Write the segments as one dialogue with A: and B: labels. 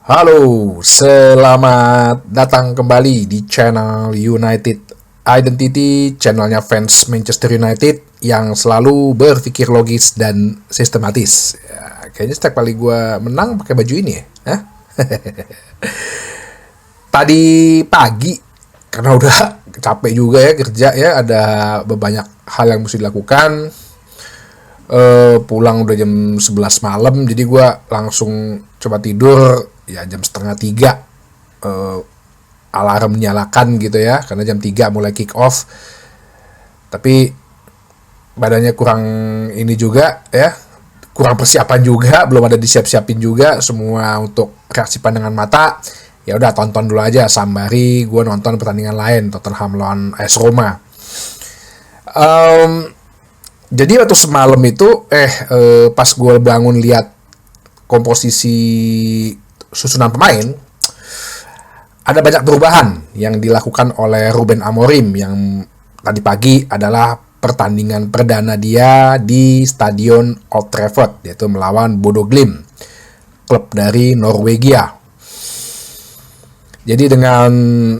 A: Halo, selamat datang kembali di channel United Identity, channelnya fans Manchester United yang selalu berpikir logis dan sistematis. Ya, kayaknya setiap kali gue menang pakai baju ini ya. Hah? Tadi pagi, karena udah capek juga ya kerja ya, ada banyak hal yang mesti dilakukan. Pulang udah jam 11 malam, jadi gue langsung coba tidur ya jam setengah 3, alarm nyalakan gitu ya, karena jam 3 mulai kick off. Tapi badannya kurang ini juga ya, kurang persiapan juga, belum ada disiap-siapin juga semua untuk reaksi pandangan mata. Ya udah, tonton dulu aja sambari gue nonton pertandingan lain, Tottenham lawan AS Roma. Jadi waktu semalam itu pas gue bangun lihat komposisi susunan pemain, ada banyak perubahan yang dilakukan oleh Ruben Amorim. Yang tadi pagi adalah pertandingan perdana dia di Stadion Old Trafford, yaitu melawan Bodo Glimt, klub dari Norwegia. Jadi dengan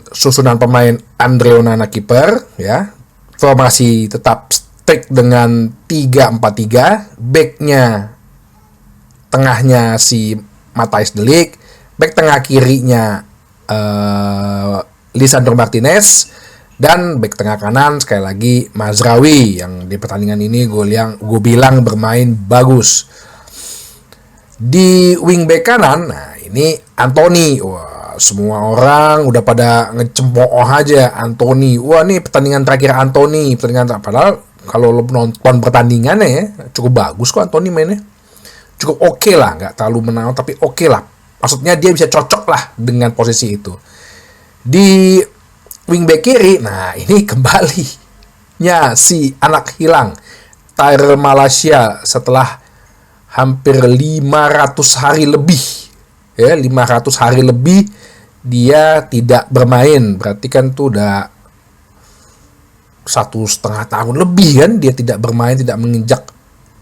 A: susunan pemain Andre Onana kiper ya, formasi tetap strict dengan 3-4-3, backnya tengahnya si Matthijs de Ligt, back tengah kirinya Lisandro Martinez, dan back tengah kanan sekali lagi Mazraoui yang di pertandingan ini gue bilang bermain bagus. Di wingback kanan, nah ini Anthony. Wah, semua orang udah pada ngecemooh aja Anthony. Wah, nih pertandingan terakhir Anthony, padahal kalau lo nonton pertandingannya ya cukup bagus kok Anthony mainnya. Cukup oke lah, nggak terlalu menang tapi oke lah. Maksudnya dia bisa cocok lah dengan posisi itu. Di wingback kiri, nah ini kembalinya si anak hilang Tyrell Malacia setelah hampir 500 hari lebih. Ya, 500 hari lebih dia tidak bermain. Berarti kan tuh udah 1,5 tahun lebih kan dia tidak bermain, tidak menginjak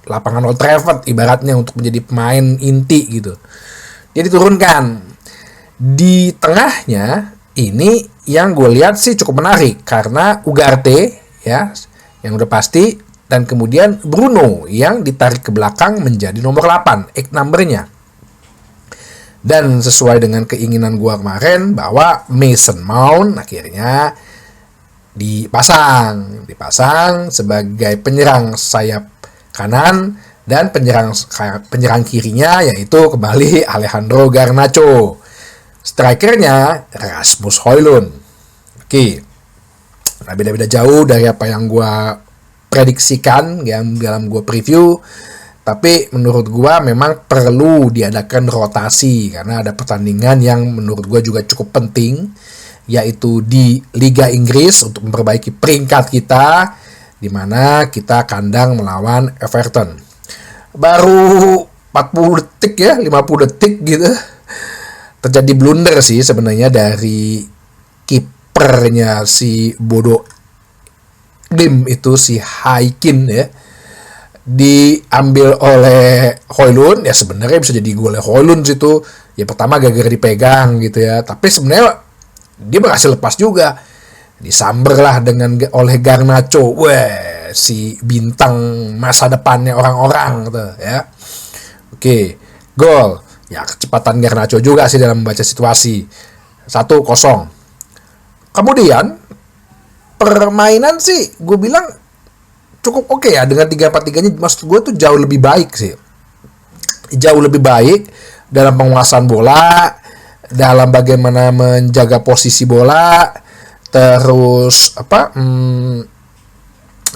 A: lapangan Old Trafford ibaratnya untuk menjadi pemain inti gitu. Dia diturunkan. Di tengahnya ini yang gue lihat sih cukup menarik karena Ugarte ya yang udah pasti, dan kemudian Bruno yang ditarik ke belakang menjadi nomor 8, egg numbernya. Dan sesuai dengan keinginan gue kemarin bahwa Mason Mount akhirnya dipasang sebagai penyerang sayap kanan, dan penyerang kirinya yaitu kembali Alejandro Garnacho. Strikernya Rasmus Højlund. Oke. Nah, beda-beda jauh dari apa yang gue prediksikan yang dalam gue preview, tapi menurut gue memang perlu diadakan rotasi karena ada pertandingan yang menurut gue juga cukup penting, yaitu di Liga Inggris untuk memperbaiki peringkat kita, di mana kita kandang melawan Everton. Baru 40 detik ya, 50 detik gitu, terjadi blunder sih sebenarnya dari kipernya si Bodo Glimt itu, si Haikin ya, diambil oleh Højlund. Ya sebenarnya bisa jadi golnya Højlund situ. Ya pertama gara-gara dipegang gitu ya, tapi sebenarnya dia berhasil lepas juga, disamber lah oleh Garnacho. Wah, si bintang masa depannya orang-orang gitu ya. Oke, gol. Ya kecepatan Garnacho juga sih dalam membaca situasi. 1-0. Kemudian permainan sih gue bilang cukup oke ya dengan 3-4-3-nya. Maksud gue tuh jauh lebih baik sih. Jauh lebih baik dalam penguasaan bola, dalam bagaimana menjaga posisi bola, terus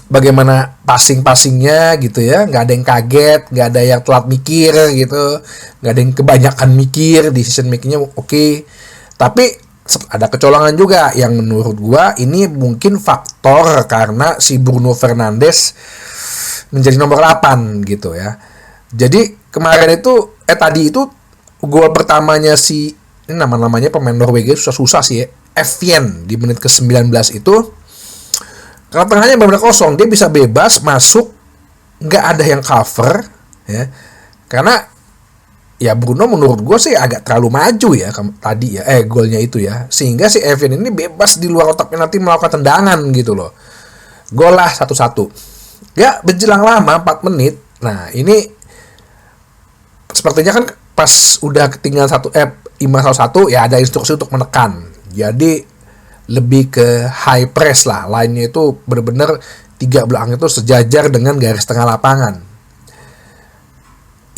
A: bagaimana passingnya gitu ya, nggak ada yang kaget, nggak ada yang telat mikir gitu, nggak ada yang kebanyakan mikir, decision makingnya oke. Tapi ada kecolongan juga yang menurut gua ini mungkin faktor karena si Bruno Fernandes menjadi nomor 8 gitu ya. Jadi kemarin itu tadi itu gol pertamanya si ini namanya pemain Norwegia susah sih ya, Evjen di menit ke-19 itu, karena tengahnya benar-benar kosong, dia bisa bebas masuk, nggak ada yang cover ya, karena ya Bruno menurut gue sih agak terlalu maju ya tadi ya golnya itu ya, sehingga si Evan ini bebas di luar kotak penalti melakukan tendangan gitu loh. Gol lah 1-1. Ya berjelang lama 4 menit. Nah ini sepertinya kan pas udah ketinggalan 5-1 ya ada instruksi untuk menekan. Jadi lebih ke high press lah. Lainnya itu benar-benar tiga belakang itu sejajar dengan garis tengah lapangan.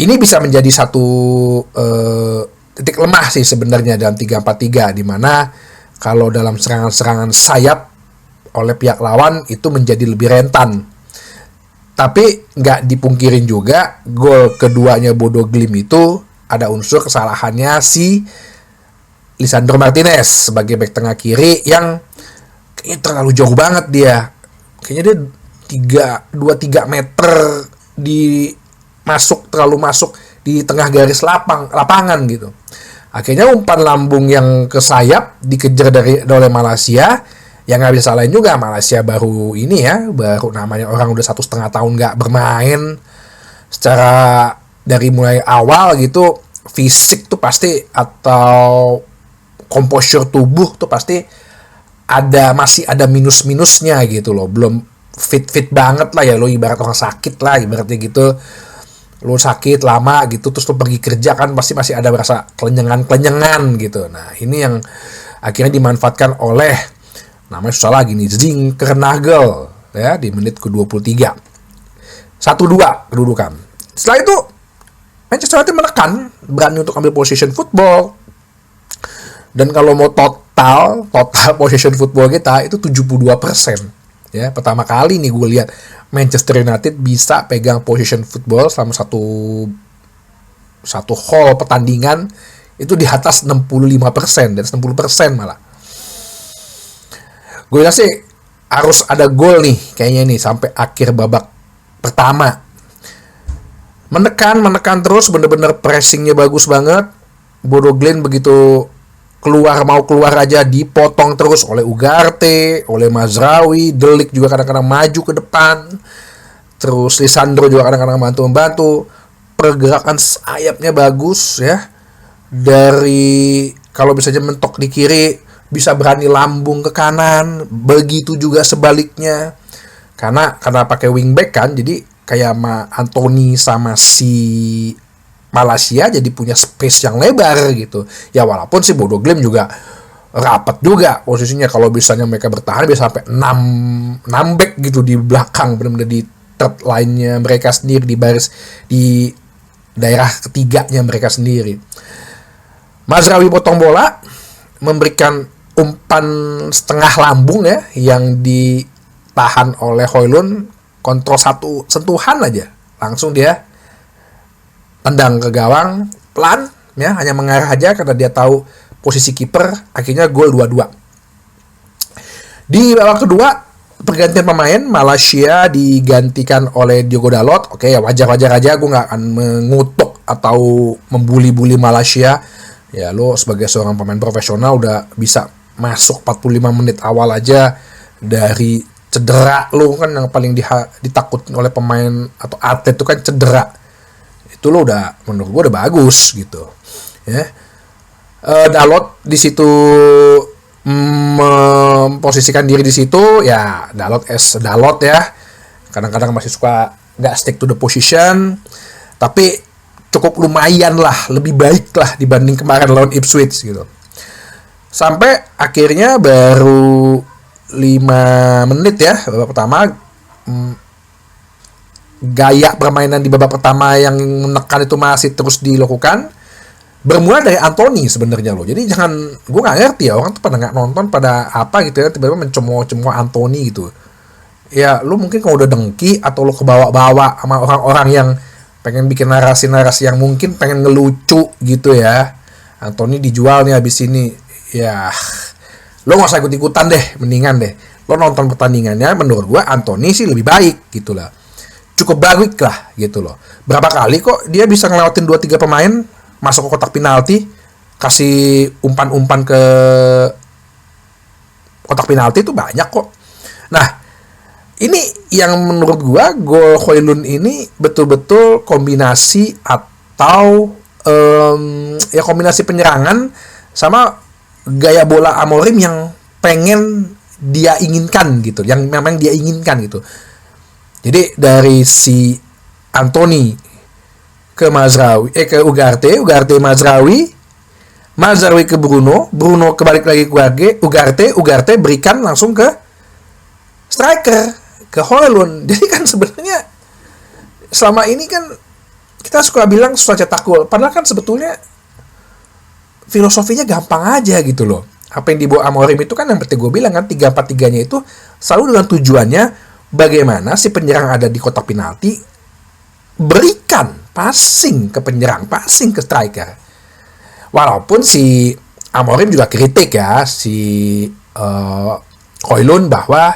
A: Ini bisa menjadi satu titik lemah sih sebenarnya dalam 3-4-3, di mana kalau dalam serangan-serangan sayap oleh pihak lawan itu menjadi lebih rentan. Tapi nggak dipungkirin juga gol keduanya Bodo Glimt itu ada unsur kesalahannya si Lisandro Martinez sebagai bek tengah kiri yang kayaknya terlalu jauh banget dia. Kayaknya dia 2-3 meter terlalu masuk di tengah garis lapangan gitu. Akhirnya umpan lambung yang ke sayap dikejar oleh Malaysia. Yang nggak bisa salahin juga, Malaysia baru namanya orang udah 1,5 tahun nggak bermain. Secara dari mulai awal gitu, fisik tuh pasti atau composure tubuh tuh pasti masih ada minus-minusnya gitu loh. Belum fit banget lah ya, lo ibarat orang sakit lah ibaratnya gitu. Lo sakit lama gitu terus lo pergi kerja kan pasti masih ada rasa kelenyengan gitu. Nah ini yang akhirnya dimanfaatkan oleh, namanya susah lagi nih, Zinkernagel ya di menit ke-23. 1-2 kedudukan. Setelah itu Manchester United menekan, berani untuk ambil possession football. Dan kalau mau total possession football kita itu 72%. Ya, pertama kali nih gue lihat Manchester United bisa pegang possession football selama satu hall pertandingan itu di atas 65%, dan 60% malah. Gue rasa sih harus ada gol nih kayaknya nih sampai akhir babak pertama. Menekan terus, bener-bener pressingnya bagus banget. Bodo Glimt begitu mau keluar aja dipotong terus oleh Ugarte, oleh Mazraoui, De Ligt juga kadang-kadang maju ke depan. Terus Lisandro juga kadang-kadang membantu. Pergerakan sayapnya bagus ya. Dari kalau bisa aja mentok di kiri, bisa berani lambung ke kanan. Begitu juga sebaliknya. Karena pakai wingback kan, jadi kayak sama Anthony sama si Malaysia jadi punya space yang lebar gitu. Ya walaupun si Bodo Glimt juga rapat juga posisinya, kalau misalnya mereka bertahan bisa sampai 6 back gitu di belakang, benar-benar di third line-nya mereka sendiri, di daerah ketiganya mereka sendiri. Mazraoui potong bola, memberikan umpan setengah lambung ya yang ditahan oleh Højlund, kontrol satu sentuhan aja langsung dia tendang ke gawang pelan ya, hanya mengarah aja karena dia tahu posisi kiper. Akhirnya gol 2-2. Di babak kedua pergantian pemain, Malaysia digantikan oleh Diogo Dalot. Oke ya, wajar-wajar aja, gue nggak akan mengutuk atau membuli-buli Malaysia ya. Lo sebagai seorang pemain profesional udah bisa masuk 45 menit awal aja dari cedera. Lo kan yang paling ditakutin oleh pemain atau atlet itu kan cedera. Itu lo udah, menurut gue udah bagus gitu ya. Dalot di situ memposisikan diri di situ ya, Dalot ya, kadang-kadang masih suka nggak stick to the position, tapi cukup lumayan lah, lebih baik lah dibanding kemarin lawan Ipswich gitu. Sampai akhirnya baru 5 menit ya babak pertama, gaya permainan di babak pertama yang menekan itu masih terus dilakukan, bermula dari Anthony sebenarnya loh. Jadi gue nggak ngerti ya, orang tuh pada nggak nonton pada apa gitu ya, tiba-tiba mencemooh Anthony gitu ya. Lu mungkin kalau udah dengki atau lu kebawa-bawa sama orang-orang yang pengen bikin narasi-narasi yang mungkin pengen ngelucu gitu ya, Anthony dijual nih habis ini ya, lo nggak usah ikut-ikutan deh, mendingan deh lo nonton pertandingannya. Menurut gue Anthony sih lebih baik gitu lah, cukup baik lah gitu loh. Berapa kali kok dia bisa ngelewatin 2-3 pemain masuk ke kotak penalti, kasih umpan-umpan ke kotak penalti itu banyak kok. Nah, ini yang menurut gua gol Højlund ini betul-betul kombinasi atau ya kombinasi penyerangan sama gaya bola Amorim yang pengen dia inginkan gitu, yang memang dia inginkan gitu. Jadi dari si Anthony ke Mazraoui, ke Ugarte Mazraoui ke Bruno kebalik lagi ke Ugarte berikan langsung ke striker, ke Højlund. Jadi kan sebenarnya selama ini kan kita suka bilang susah cetak gol, padahal kan sebetulnya filosofinya gampang aja gitu loh. Apa yang dibawa Amorim itu kan yang seperti gue bilang kan 3-4-3-nya itu selalu dengan tujuannya bagaimana si penyerang ada di kotak penalti berikan passing ke penyerang, passing ke striker. Walaupun si Amorim juga kritik ya si Højlund bahwa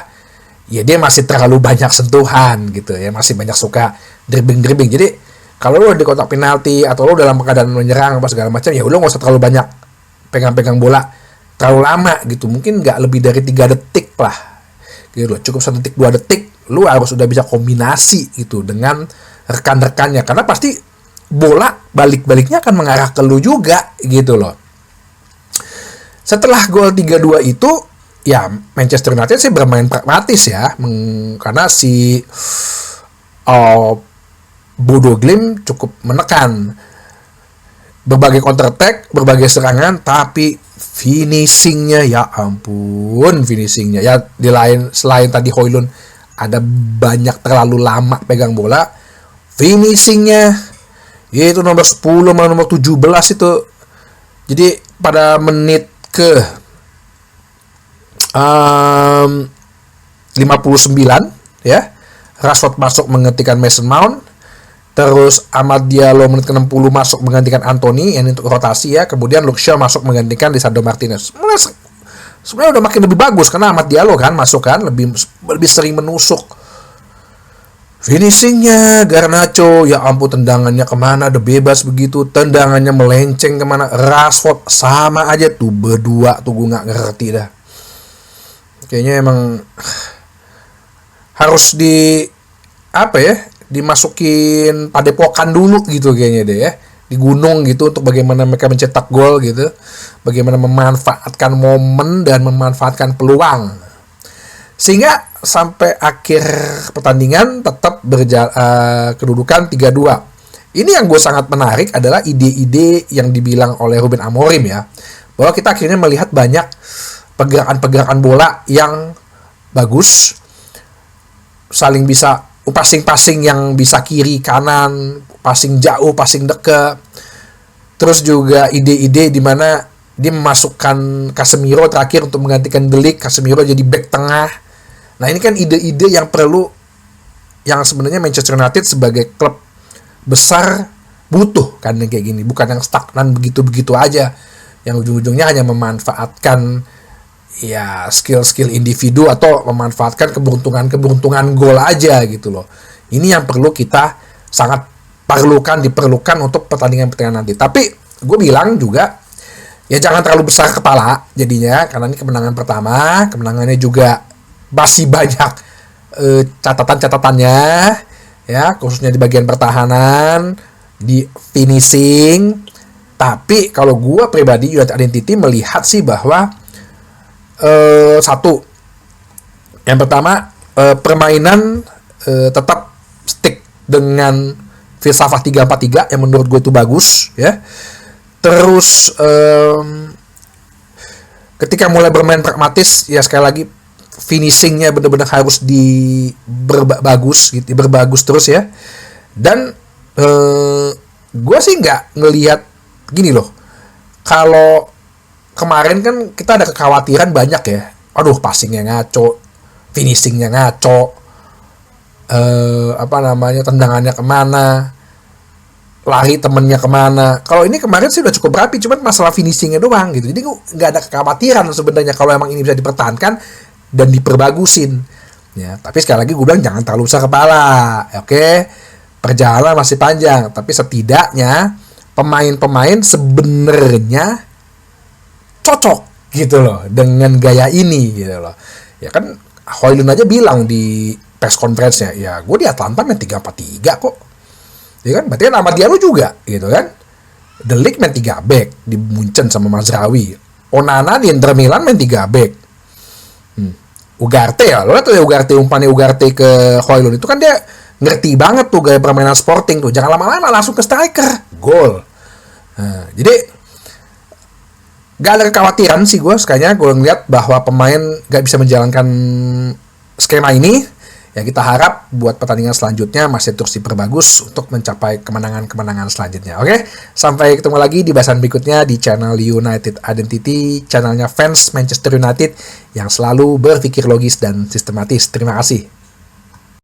A: ya dia masih terlalu banyak sentuhan gitu ya, masih banyak suka dribbling. Jadi kalau lo di kotak penalti atau lo dalam keadaan menyerang apa segala macam, ya lo nggak usah terlalu banyak pegang bola terlalu lama gitu. Mungkin nggak lebih dari 3 detik lah gitu loh. Cukup 1 detik 2 detik lo harus udah bisa kombinasi gitu dengan rekan-rekannya, karena pasti bola balik-baliknya akan mengarah ke lo juga gitu loh. Setelah gol 3-2 itu ya Manchester United sih bermain pragmatis ya, karena si Bodo Glimt cukup menekan berbagai counter attack, berbagai serangan, tapi finishingnya ya ampun, finishingnya ya selain tadi Højlund ada banyak terlalu lama pegang bola, finishingnya yaitu nomor 10 sama nomor 17 itu. Jadi pada menit ke 59 ya, Rashford masuk menggantikan Mason Mount. Terus Amad Diallo menit ke-60 masuk menggantikan Anthony yang untuk rotasi ya. Kemudian Luke Shaw masuk menggantikan Lisandro Martinez. Sebenarnya udah makin lebih bagus karena Amad Diallo kan masuk kan lebih sering menusuk. Finishingnya Garnacho, ya ampun, tendangannya kemana, udah bebas begitu, tendangannya melenceng kemana. Rashford sama aja tuh berdua tuh, gue nggak ngerti dah. Kayaknya emang harus dimasukin padepokan dulu gitu kayaknya deh ya, di gunung gitu, untuk bagaimana mereka mencetak gol gitu, bagaimana memanfaatkan momen dan memanfaatkan peluang, sehingga sampai akhir pertandingan tetap kedudukan 3-2. Ini yang gue sangat menarik adalah ide-ide yang dibilang oleh Ruben Amorim ya, bahwa kita akhirnya melihat banyak pergerakan bola yang bagus, saling bisa passing yang bisa kiri kanan, passing jauh, passing dekat. Terus juga ide-ide di mana dia memasukkan Casemiro terakhir untuk menggantikan De Ligt, Casemiro jadi back tengah. Nah, ini kan ide-ide yang perlu, yang sebenarnya Manchester United sebagai klub besar butuh kan yang kayak gini, bukan yang stagnan begitu-begitu aja, yang ujung-ujungnya hanya memanfaatkan ya skill-skill individu atau memanfaatkan keberuntungan gol aja gitu loh. Ini yang perlu kita sangat diperlukan untuk pertandingan nanti. Tapi gue bilang juga ya jangan terlalu besar kepala jadinya, karena ini kemenangan pertama, kemenangannya juga masih banyak catatan-catatannya ya, khususnya di bagian pertahanan, di finishing. Tapi kalau gue pribadi United Identity melihat sih bahwa satu, yang pertama permainan tetap stick dengan filsafat 3-4-3 yang menurut gue itu bagus ya. Terus ketika mulai bermain pragmatis ya, sekali lagi finishingnya benar-benar harus berbagus terus ya. Dan gue sih nggak ngelihat gini loh, kalau kemarin kan kita ada kekhawatiran banyak ya, aduh passingnya ngaco, finishingnya ngaco, tendangannya kemana, lari temennya kemana. Kalau ini kemarin sih udah cukup rapi, cuman masalah finishingnya doang gitu. Jadi nggak ada kekhawatiran sebenarnya kalau emang ini bisa dipertahankan dan diperbagusin ya. Tapi sekali lagi gue bilang jangan terlalu besar kepala, oke? Perjalanan masih panjang, tapi setidaknya pemain-pemain sebenarnya cocok gitu loh dengan gaya ini gitu loh. Ya kan Højlund aja bilang di press conference-nya, ya gue di Atlanta main 3-4-3 kok. Ya kan, berarti kan sama dia lu juga gitu kan. De Ligt main 3 back di Munchen sama Mazraoui. Onana di Inter Milan main 3 back. Ugarte ya, lo lihat tuh ya umpannya Ugarte ke Højlund itu kan dia ngerti banget tuh gaya permainan Sporting tuh. Jangan lama-lama langsung ke striker, gol. Nah, jadi gak ada kekhawatiran sih gue, sekalinya gue ngeliat bahwa pemain gak bisa menjalankan skema ini. Ya kita harap buat pertandingan selanjutnya masih terus diperbagus untuk mencapai kemenangan-kemenangan selanjutnya. Oke, sampai ketemu lagi di bahasan berikutnya di channel United Identity, channelnya fans Manchester United yang selalu berpikir logis dan sistematis. Terima kasih.